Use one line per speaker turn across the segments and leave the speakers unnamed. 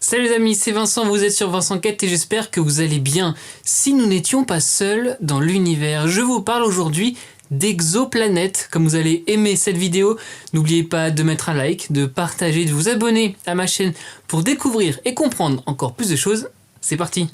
Salut les amis, c'est Vincent, vous êtes sur Vincent Quête et j'espère que vous allez bien. Si nous n'étions pas seuls dans l'univers, je vous parle aujourd'hui d'exoplanètes. Comme vous allez aimer cette vidéo, n'oubliez pas de mettre un like, de partager, de vous abonner à ma chaîne pour découvrir et comprendre encore plus de choses. C'est parti!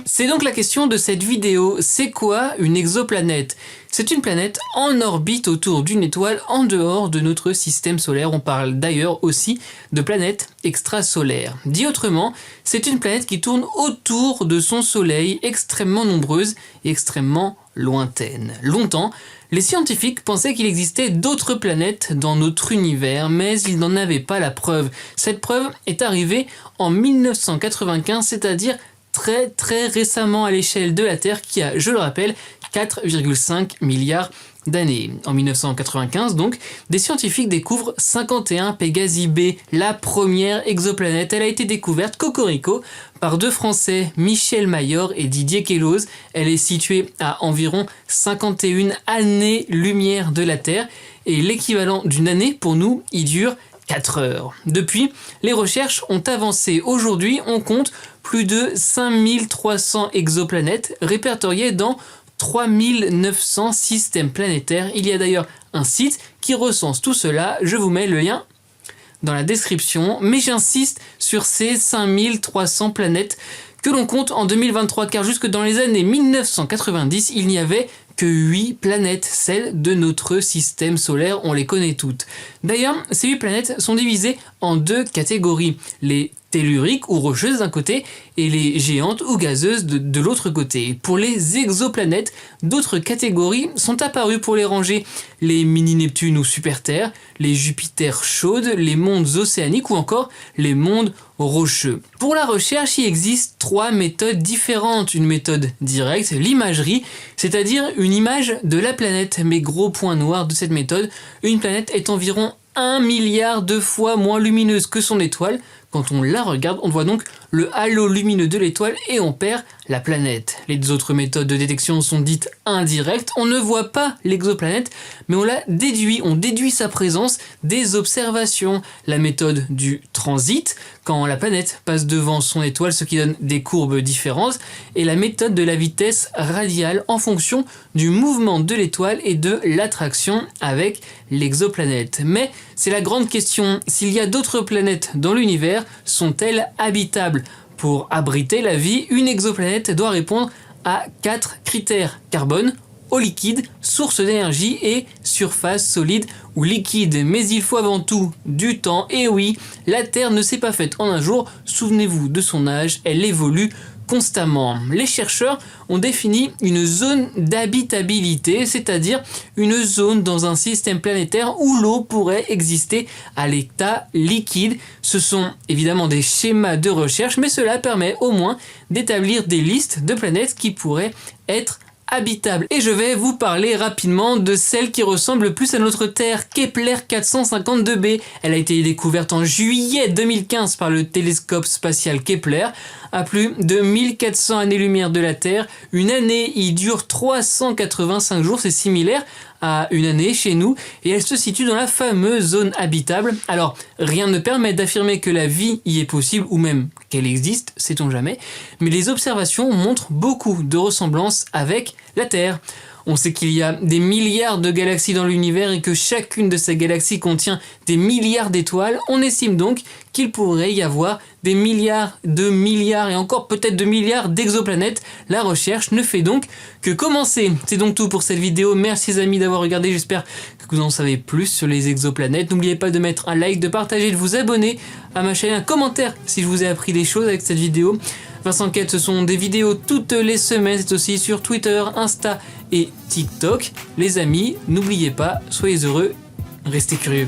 C'est donc la question de cette vidéo, c'est quoi une exoplanète? C'est une planète en orbite autour d'une étoile en dehors de notre système solaire. On parle d'ailleurs aussi de planètes extrasolaires. Dit autrement, c'est une planète qui tourne autour de son soleil, extrêmement nombreuse et extrêmement lointaine. Longtemps, les scientifiques pensaient qu'il existait d'autres planètes dans notre univers, mais ils n'en avaient pas la preuve. Cette preuve est arrivée en 1995, c'est-à-dire très récemment à l'échelle de la Terre qui a, je le rappelle, 4,5 milliards d'années. En 1995 donc, des scientifiques découvrent 51 Pégasi B, la première exoplanète. Elle a été découverte, cocorico, par deux Français, Michel Mayor et Didier Queloz. Elle est située à environ 51 années-lumière de la Terre et l'équivalent d'une année pour nous, il dure 4 heures. Depuis, les recherches ont avancé. Aujourd'hui, on compte plus de 5300 exoplanètes répertoriées dans 3900 systèmes planétaires. Il y a d'ailleurs un site qui recense tout cela. Je vous mets le lien dans la description. Mais j'insiste sur ces 5300 planètes que l'on compte en 2023, car jusque dans les années 1990, il n'y avait que 8 planètes, celles de notre système solaire, on les connaît toutes. D'ailleurs, ces 8 planètes sont divisées en deux catégories, les telluriques ou rocheuses d'un côté et les géantes ou gazeuses de l'autre côté. Pour les exoplanètes, d'autres catégories sont apparues pour les ranger, les mini-Neptunes ou super-Terre, les Jupiters chaudes, les mondes océaniques ou encore les mondes rocheux. Pour la recherche, il existe 3 méthodes différentes. Une méthode directe, l'imagerie, c'est-à-dire une image de la planète. Mais gros point noir de cette méthode, une planète est environ 1 milliard de fois moins lumineuse que son étoile. Quand on la regarde, on voit donc le halo lumineux de l'étoile et on perd la planète. Les autres méthodes de détection sont dites indirectes. On ne voit pas l'exoplanète, mais on la déduit. On déduit sa présence des observations. La méthode du transit, quand la planète passe devant son étoile, ce qui donne des courbes différentes. Et la méthode de la vitesse radiale en fonction du mouvement de l'étoile et de l'attraction avec l'exoplanète. Mais c'est la grande question, s'il y a d'autres planètes dans l'univers, sont-elles habitables? Pour abriter la vie, une exoplanète doit répondre à 4 critères: carbone, eau liquide, source d'énergie et surface solide ou liquide. Mais il faut avant tout du temps, et oui, la Terre ne s'est pas faite en un jour, souvenez-vous de son âge, elle évolue constamment. Les chercheurs ont défini une zone d'habitabilité, c'est-à-dire une zone dans un système planétaire où l'eau pourrait exister à l'état liquide. Ce sont évidemment des schémas de recherche, mais cela permet au moins d'établir des listes de planètes qui pourraient être habitable. Et je vais vous parler rapidement de celle qui ressemble le plus à notre Terre, Kepler 452b. Elle a été découverte en juillet 2015 par le télescope spatial Kepler, à plus de 1400 années-lumière de la Terre. Une année y dure 385 jours, c'est similaire à une année chez nous, et elle se situe dans la fameuse zone habitable. Alors, rien ne permet d'affirmer que la vie y est possible, ou même qu'elle existe, sait-on jamais, mais les observations montrent beaucoup de ressemblances avec la Terre. On sait qu'il y a des milliards de galaxies dans l'univers et que chacune de ces galaxies contient des milliards d'étoiles. On estime donc qu'il pourrait y avoir des milliards et encore peut-être de milliards d'exoplanètes. La recherche ne fait donc que commencer. C'est donc tout pour cette vidéo. Merci les amis d'avoir regardé. J'espère que vous en savez plus sur les exoplanètes. N'oubliez pas de mettre un like, de partager, de vous abonner à ma chaîne, un commentaire si je vous ai appris des choses avec cette vidéo. Vincent Quête, ce sont des vidéos toutes les semaines. C'est aussi sur Twitter, Insta et TikTok. Les amis, n'oubliez pas, soyez heureux, restez curieux.